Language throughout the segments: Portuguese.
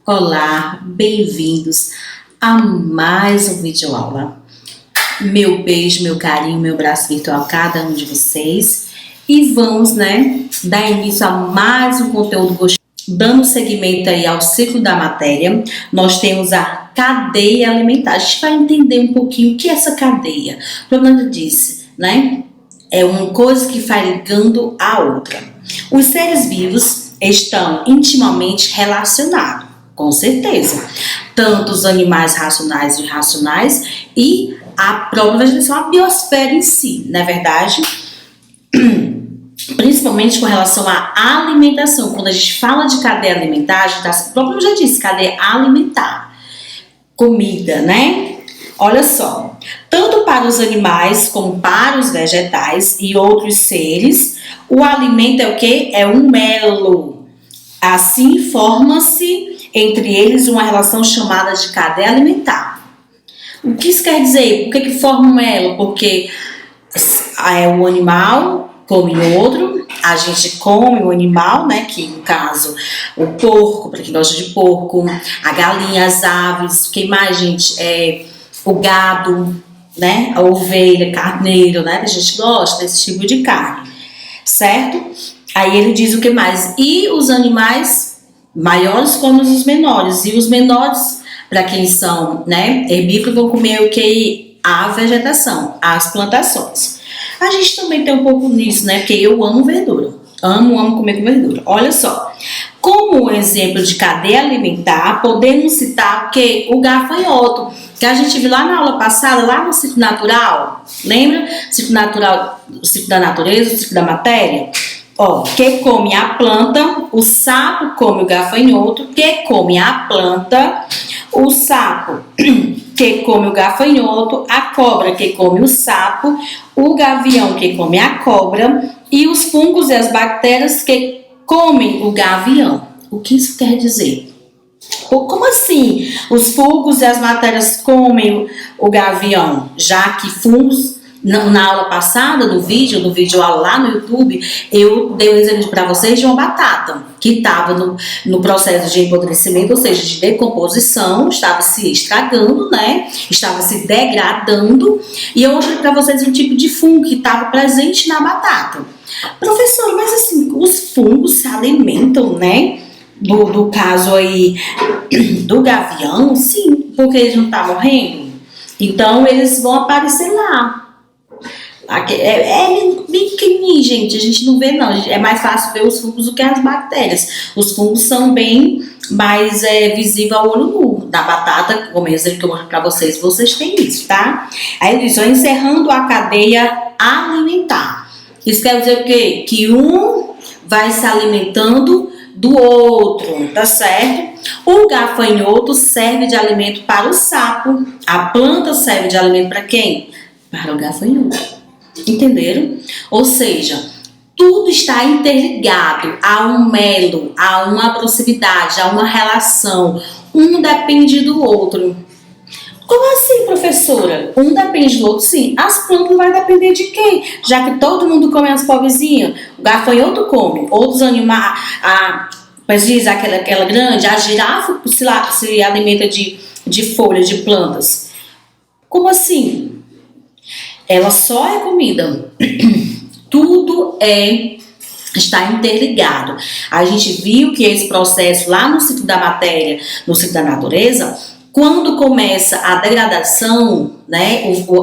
Olá, bem-vindos a mais um vídeo aula. Meu beijo, meu carinho, meu abraço virtual a cada um de vocês. E vamos, dar início a mais um conteúdo gostoso. Dando seguimento aí ao ciclo da matéria, nós temos a cadeia alimentar. A gente vai entender um pouquinho o que é essa cadeia. Como eu disse, é uma coisa que vai ligando a outra. Os seres vivos estão intimamente relacionados. Com certeza. Tanto os animais racionais e irracionais e a própria vegetação, a biosfera em si, não é verdade? Principalmente com relação à alimentação. Quando a gente fala de cadeia alimentar, a gente está, como eu já disse, cadeia alimentar. Comida, Olha só. Tanto para os animais como para os vegetais e outros seres, o alimento é o quê? É um elo. Assim forma-se entre eles uma relação chamada de cadeia alimentar. O que isso quer dizer? Por que forma um elo? Porque o animal come o outro, a gente come o animal, que no caso o porco, para quem gosta de porco, a galinha, as aves, quem mais, gente? O gado, a ovelha, carneiro, a gente gosta desse tipo de carne, certo? Aí ele diz o que mais? E os animais maiores como os menores. E os menores, para quem são herbívoros, vão comer o que? A vegetação, as plantações. A gente também tem um pouco nisso, porque eu amo verdura. Amo comer com verdura. Olha só. Como exemplo de cadeia alimentar, podemos citar o gafanhoto, que a gente viu lá na aula passada, lá no ciclo natural. Lembra? Ciclo natural, o ciclo da natureza, o ciclo da matéria. Que come a planta, o sapo come o gafanhoto, que come a planta, o sapo que come o gafanhoto, a cobra que come o sapo, o gavião que come a cobra e os fungos e as bactérias que comem o gavião. O que isso quer dizer? Como assim? Os fungos e as bactérias comem o gavião, já que fungos... Na aula passada, no vídeo lá no YouTube, eu dei um exemplo para vocês de uma batata que estava no processo de empodrecimento, ou seja, de decomposição, estava se estragando, estava se degradando, e eu mostrei para vocês um tipo de fungo que estava presente na batata. Professor, mas assim, os fungos se alimentam, do caso aí do gavião? Sim, porque eles não estão morrendo. Então, eles vão aparecer lá. É bem pequenininho, gente. A gente não vê, não. É mais fácil ver os fungos do que as bactérias. Os fungos são bem mais visíveis ao olho nu. Na batata, como exemplo que eu mostro para vocês, vocês têm isso, tá? Aí ele diz, encerrando a cadeia alimentar. Isso quer dizer o quê? Que um vai se alimentando do outro, tá certo? O gafanhoto serve de alimento para o sapo. A planta serve de alimento para quem? Para o gafanhoto. Entenderam? Ou seja, tudo está interligado a um elo, a uma proximidade, a uma relação. Um depende do outro. Como assim, professora? Um depende do outro? Sim. As plantas vão depender de quem? Já que todo mundo come as pobrezinhas, o gafanhoto come, outros animais, mas diz aquela grande, a girafa se alimenta de folhas, de plantas. Como assim? Ela só é comida. Tudo está interligado. A gente viu que esse processo lá no ciclo da matéria, no ciclo da natureza, quando começa a degradação,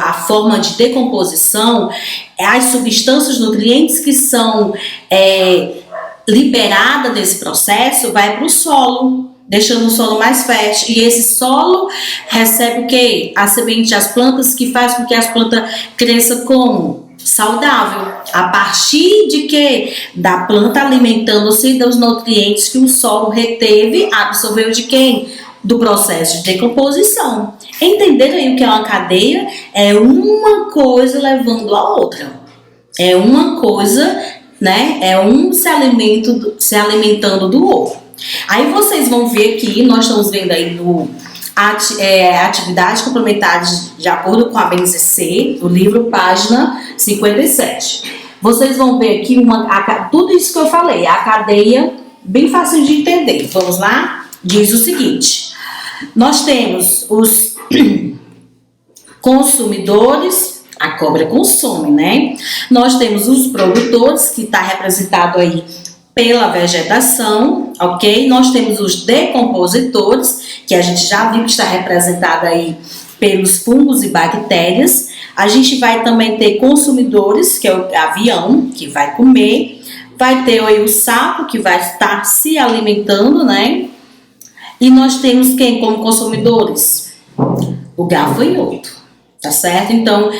a forma de decomposição, as substâncias nutrientes que são liberadas nesse processo vai para o solo, deixando o solo mais fértil. E esse solo recebe o quê? A semente das plantas, que faz com que as plantas cresçam como? Saudável. A partir de quê? Da planta alimentando-se dos nutrientes que o solo reteve, absorveu de quem? Do processo de decomposição. Entenderam aí o que é uma cadeia? É uma coisa levando a outra. É uma coisa, É um se alimentando do outro. Aí vocês vão ver aqui, nós estamos vendo aí no atividades complementares de acordo com a BNCC, do livro, página 57. Vocês vão ver aqui tudo isso que eu falei, a cadeia, bem fácil de entender. Vamos lá? diz o seguinte: nós temos os consumidores, a cobra consome, né? Nós temos os produtores, que está representado aí pela vegetação, ok? Nós temos os decompositores, que a gente já viu que está representado aí pelos fungos e bactérias. A gente vai também ter consumidores, que é o avião, que vai comer. Vai ter aí o sapo, que vai estar se alimentando, né? E nós temos quem como consumidores? O gafanhoto, tá certo? Então,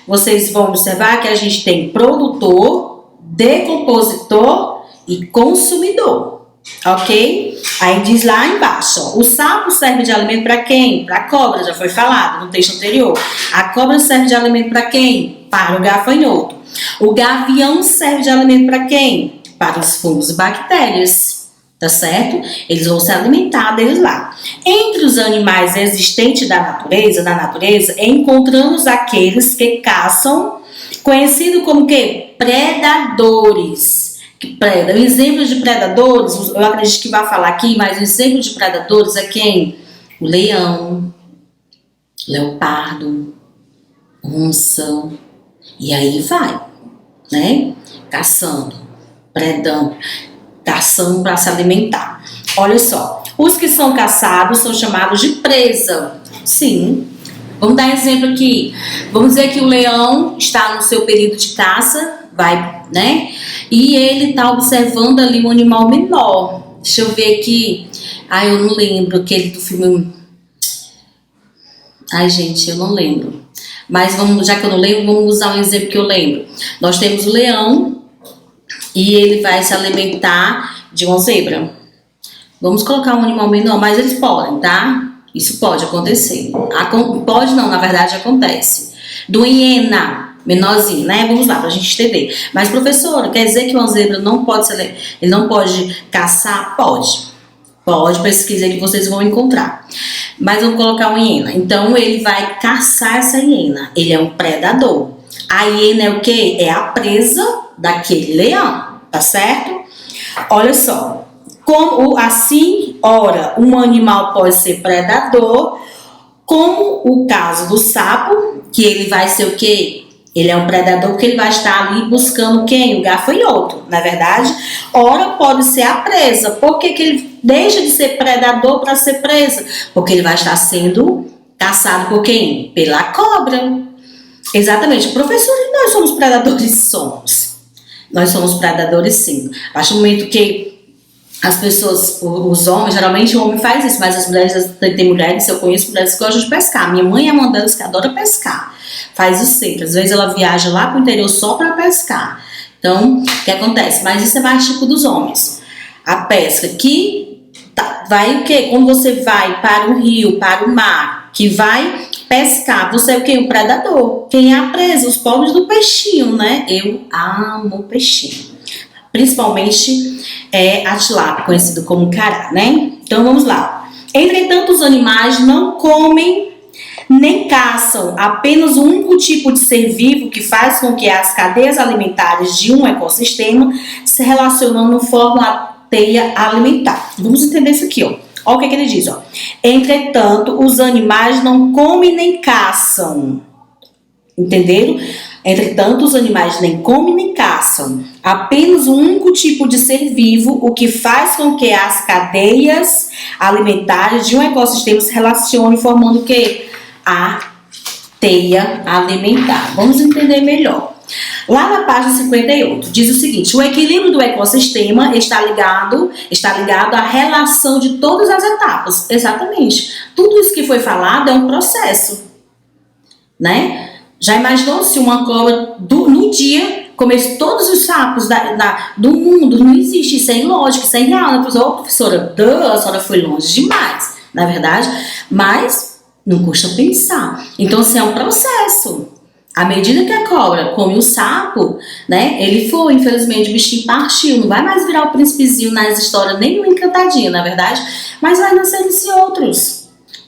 vocês vão observar que a gente tem produtor, decompositor e consumidor, ok? Aí diz lá embaixo, ó, o sapo serve de alimento para quem? Para a cobra, já foi falado no texto anterior. A cobra serve de alimento para quem? Para o gafanhoto. O gavião serve de alimento para quem? Para os fungos e bactérias, tá certo? Eles vão se alimentar deles lá. Entre os animais existentes na natureza, encontramos aqueles que caçam, conhecido como que? Predadores. Que predam. Exemplos de predadores, eu acredito que vai falar aqui, mas o exemplo de predadores é quem? O leão, leopardo, onça, e aí vai, né? Caçando, predando, caçando para se alimentar. Olha só, os que são caçados são chamados de presa. Sim. Vamos dar exemplo aqui. Vamos dizer que o leão está no seu período de caça, vai, né? E ele está observando ali um animal menor. Deixa eu ver aqui. Ai, eu não lembro aquele do filme. Ai, gente, eu não lembro. Mas já que eu não lembro, vamos usar um exemplo que eu lembro. Nós temos o leão e ele vai se alimentar de uma zebra. Vamos colocar um animal menor, mas eles podem, tá? Isso pode acontecer. Pode não, na verdade acontece. Do hiena, menorzinho, né? Vamos lá, pra gente entender. Mas, professora, quer dizer que uma zebra não pode ser, ele não pode caçar? Pode. Pode, pesquisa que vocês vão encontrar. Mas vamos colocar uma hiena. Então, ele vai caçar essa hiena. Ele é um predador. A hiena é o quê? É a presa daquele leão, tá certo? Olha só. Assim, ora, um animal pode ser predador, como o caso do sapo, que ele vai ser o quê? Ele é um predador porque ele vai estar ali buscando quem? O gafanhoto, não é verdade? Ora, pode ser a presa. Por que ele deixa de ser predador para ser presa? Porque ele vai estar sendo caçado por quem? Pela cobra. Exatamente. Professor, nós somos predadores? Somos. Nós somos predadores, sim. A partir do momento que as pessoas, os homens, geralmente o homem faz isso, mas as mulheres, tem mulheres, eu conheço mulheres que gostam de pescar. Minha mãe é uma delas que adora pescar, faz isso sempre. Às vezes ela viaja lá para o interior só para pescar. Então, o que acontece? Mas isso é mais tipo dos homens. A pesca que vai o quê? Quando você vai para o rio, para o mar, que vai pescar, você é o quê? Um predador. Quem é a presa? Os pobres do peixinho, né? Eu amo peixinho. Principalmente a tilápia, conhecido como cará, né? Então vamos lá. Entretanto, os animais não comem nem caçam apenas um único tipo de ser vivo que faz com que as cadeias alimentares de um ecossistema se relacionando formam a teia alimentar. Vamos entender isso aqui, ó. Olha o que ele diz, ó. Entretanto, os animais não comem nem caçam. Entenderam? Entretanto, os animais nem comem nem caçam, apenas um único tipo de ser vivo, o que faz com que as cadeias alimentares de um ecossistema se relacionem, formando o quê? A teia alimentar. Vamos entender melhor. Lá na página 58, diz o seguinte: o equilíbrio do ecossistema está ligado à relação de todas as etapas. Exatamente. Tudo isso que foi falado é um processo, né? Já imaginou se uma cobra no dia comesse todos os sapos do mundo? Não existe, isso é ilógico, isso é irreal. Né? Professora, a senhora foi longe demais, na verdade, mas não custa pensar. Então, assim, é um processo. À medida que a cobra come o sapo, né, ele foi, infelizmente, o bichinho partiu, não vai mais virar o príncipezinho nas histórias, nem o encantadinho, na verdade, mas vai nascer-se outros.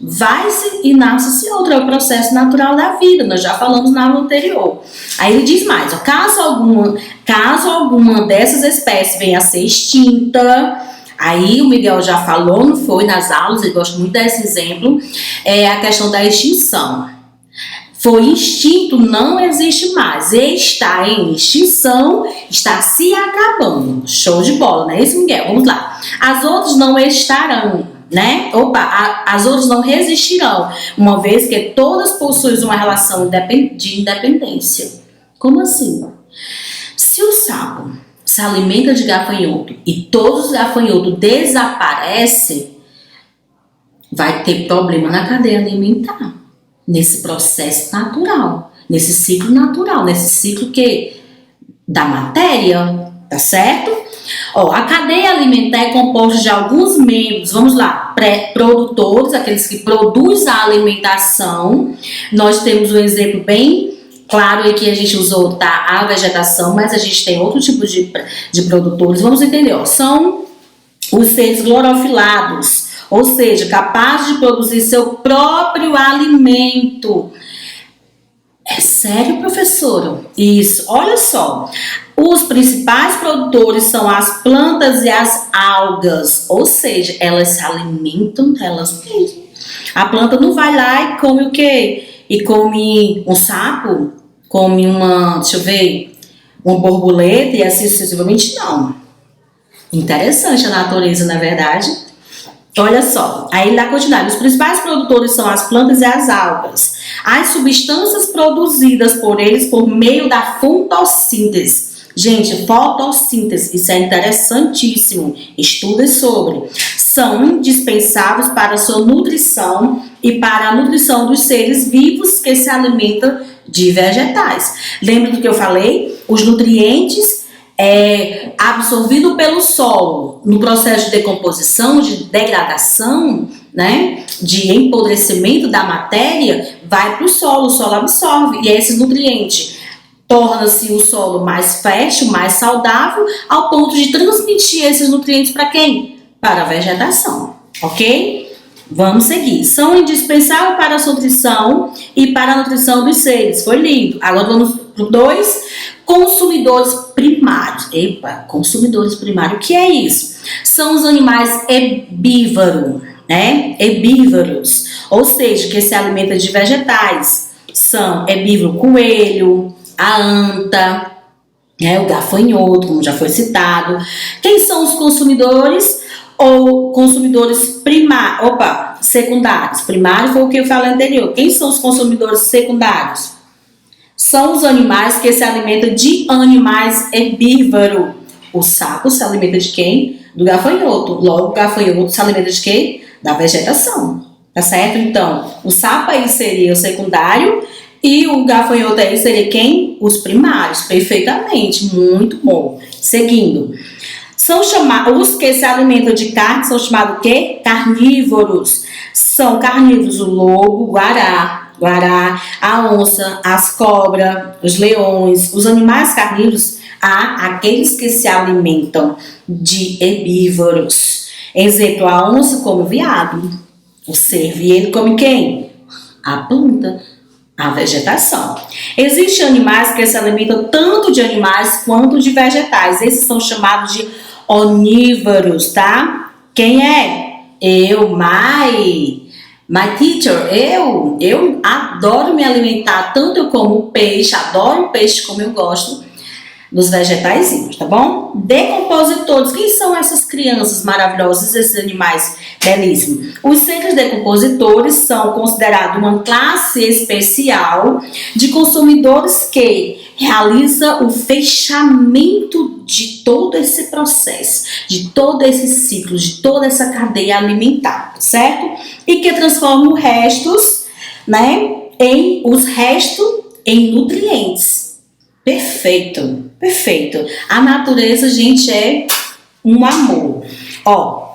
Vai-se e nasce-se outro, é o processo natural da vida, nós já falamos na aula anterior. Aí ele diz mais, ó, caso alguma dessas espécies venha a ser extinta, Aí o Miguel já falou, não foi, nas aulas, ele gosta muito desse exemplo, é a questão da extinção. Foi extinto, não existe mais. Está em extinção, está se acabando. Show de bola, não é isso, Miguel? Vamos lá. As outras não estarão, né? As outras não resistirão, uma vez que todas possuem uma relação de independência. Como assim? Se o sapo se alimenta de gafanhoto e todos os gafanhotos desaparecem, vai ter problema na cadeia alimentar. Nesse processo natural, nesse ciclo da matéria, tá certo? Ó, a cadeia alimentar é composta de alguns membros, vamos lá, produtores, aqueles que produzem a alimentação. Nós temos um exemplo bem claro aí que a gente usou, tá? A vegetação, mas a gente tem outro tipo de produtores. Vamos entender, ó, são os seres clorofilados, ou seja, capazes de produzir seu próprio alimento. É sério, professora? Isso, olha só. Os principais produtores são as plantas e as algas, ou seja, elas se alimentam delas mesmas. A planta não vai lá e come o quê? E come um sapo? Come uma borboleta e assim sucessivamente? Não. Interessante a natureza, não é verdade? Olha só, aí lá continuar. Os principais produtores são as plantas e as algas. As substâncias produzidas por eles por meio da fotossíntese. Gente, fotossíntese, isso é interessantíssimo. Estudem sobre. São indispensáveis para a sua nutrição e para a nutrição dos seres vivos que se alimentam de vegetais. Lembra do que eu falei? Os nutrientes absorvido pelo solo no processo de decomposição, de degradação, né, de empodrecimento da matéria, vai para o solo absorve, e esses nutrientes torna-se o solo mais fértil, mais saudável, ao ponto de transmitir esses nutrientes para quem? Para a vegetação, ok? Vamos seguir. São indispensáveis para a sua nutrição e para a nutrição dos seres. Foi lindo. Agora vamos para o 2. Consumidores primários. Epa, consumidores primários. O que é isso? São os animais herbívoros, né? Herbívoros. Ou seja, que se alimentam de vegetais. São herbívoro, coelho, a anta, né? O gafanhoto, como já foi citado. Quem são os consumidores? Ou consumidores secundários. Primário foi o que eu falei anterior. Quem são os consumidores secundários? São os animais que se alimentam de animais herbívoros. O sapo se alimenta de quem? Do gafanhoto. Logo, o gafanhoto se alimenta de quem? Da vegetação. Tá certo? Então, o sapo aí seria o secundário e o gafanhoto aí seria quem? Os primários. Perfeitamente. Muito bom. Seguindo. São chamados, os que se alimentam de carne são chamados o quê? Carnívoros. São carnívoros o lobo, o guará, a onça, as cobras, os leões. Os animais carnívoros, há aqueles que se alimentam de herbívoros. Exemplo, a onça come o veado. O cervo, e ele come quem? A planta, a vegetação. Existem animais que se alimentam tanto de animais quanto de vegetais. Esses são chamados de onívoros, tá? Quem é? My teacher, eu adoro me alimentar, tanto eu como peixe, adoro peixe como eu gosto dos vegetaizinhos, tá bom? Decompositores, quem são essas crianças maravilhosas, esses animais belíssimos? Os seres decompositores são considerados uma classe especial de consumidores que realiza o fechamento de todo esse processo, de todo esse ciclo, de toda essa cadeia alimentar, certo? E que transforma os restos, né, em nutrientes. Perfeito, perfeito. A natureza, gente, é um amor. Ó,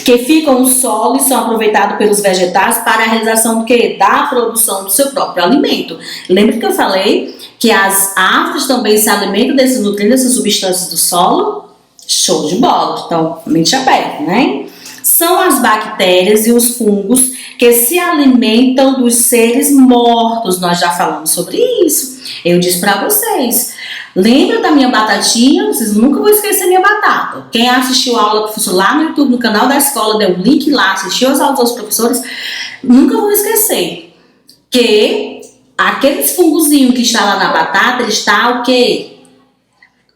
que ficam no solo e são aproveitados pelos vegetais para a realização do quê? Da produção do seu próprio alimento. Lembra que eu falei que as árvores também se alimentam desses nutrientes, dessas substâncias do solo? Show de bola. Então, mente aberta, né? São as bactérias e os fungos que se alimentam dos seres mortos. Nós já falamos sobre isso. Eu disse pra vocês, lembra da minha batatinha? Vocês nunca vão esquecer minha batata. Quem assistiu a aula do professor lá no YouTube, no canal da escola, deu o link lá, assistiu as aulas dos professores, nunca vão esquecer que aqueles fungozinhos que está lá na batata, ele está o quê?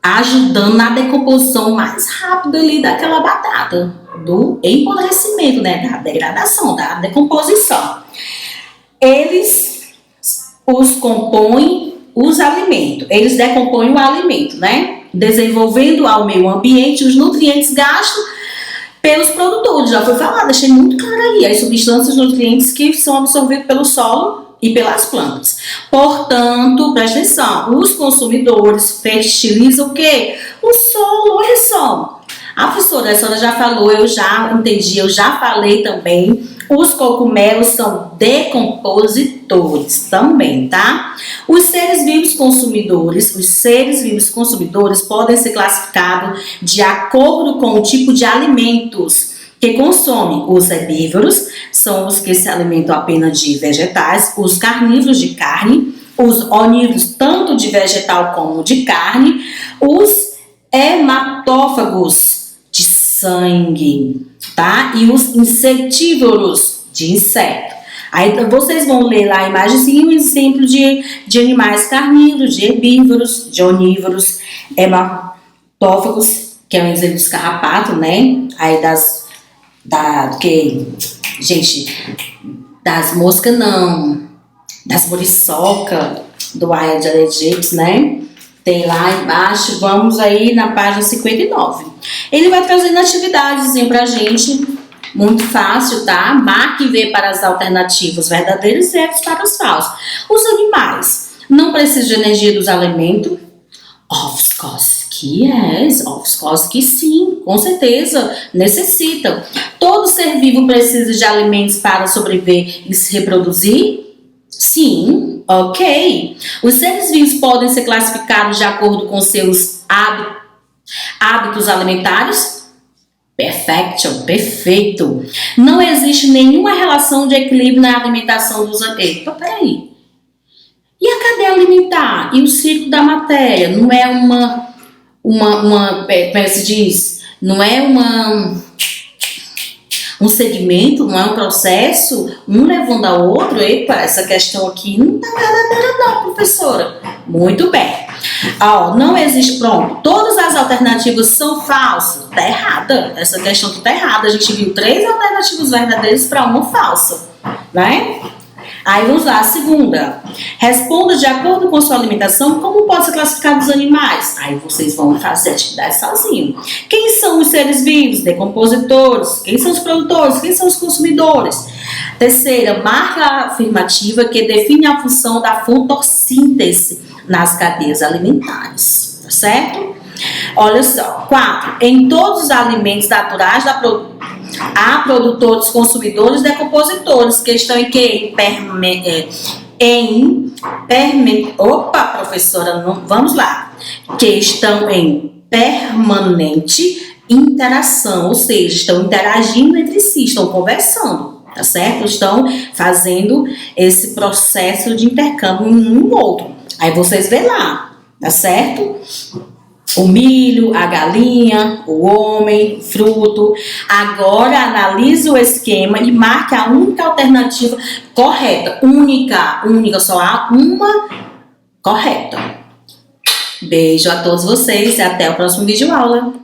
Ajudando na decomposição mais rápida ali daquela batata, do empobrecimento, né, da degradação, da decomposição. Eles os compõem os alimentos, eles decompõem o alimento, né, desenvolvendo ao meio ambiente os nutrientes gastos pelos produtores. Já foi falado, deixei muito claro aí, as substâncias nutrientes que são absorvidas pelo solo e pelas plantas. Portanto, presta atenção, os consumidores fertilizam o quê? O solo, olha só. A senhora já falou, eu já entendi, eu já falei também. Os cogumelos são decompositores também, tá? Os seres vivos consumidores podem ser classificados de acordo com o tipo de alimentos que consomem. Os herbívoros são os que se alimentam apenas de vegetais, os carnívoros de carne, os onívoros tanto de vegetal como de carne, os hematófagos de sangue, tá? E os insetívoros de inseto. Aí vocês vão ler lá a imagenzinha, um exemplo de animais carnívoros, de herbívoros, de onívoros, hematófagos, que é um exemplo dos carrapatos, né? Aí das moscas não, das muriçoca, do Aedes aegypti, né? Tem lá embaixo, vamos aí na página 59. Ele vai trazendo atividades pra gente, muito fácil, tá? Marque e vê para as alternativas verdadeiras e F para os falsos. Os animais não precisam de energia dos alimentos? Of course que yes, of course que sim, com certeza, necessita. Todo ser vivo precisa de alimentos para sobreviver e se reproduzir? Sim, ok. Os seres vivos podem ser classificados de acordo com seus hábitos alimentares? Perfeito. Não existe nenhuma relação de equilíbrio na alimentação dos animais. Eita, peraí. E a cadeia alimentar? E o ciclo da matéria? Não é como é que se diz? Não é um segmento, não é um processo, um levando ao outro? Epa, essa questão aqui não tá verdadeira não, professora. Muito bem. Não existe, pronto, todas as alternativas são falsas. Tá errada, essa questão aqui tá errada. A gente viu 3 alternativas verdadeiras para uma falsa, né? Aí vamos lá, a segunda. Responda de acordo com sua alimentação como pode ser classificado os animais. Aí vocês vão fazer a atividade sozinhos. Quem são os seres vivos? Decompositores. Quem são os produtores? Quem são os consumidores? Terceira, marca a afirmativa que define a função da fotossíntese nas cadeias alimentares. Tá certo? Olha só. 4. Em todos os alimentos naturais há produtores, consumidores, decompositores, que estão em quê? Opa, professora, vamos lá. Que estão em permanente interação, ou seja, estão interagindo entre si, estão conversando, tá certo? Estão fazendo esse processo de intercâmbio um no outro. Aí vocês vê lá, tá certo? O milho, a galinha, o homem, o fruto. Agora analise o esquema e marque a única alternativa correta. Única, só há uma correta. Beijo a todos vocês e até o próximo vídeo aula.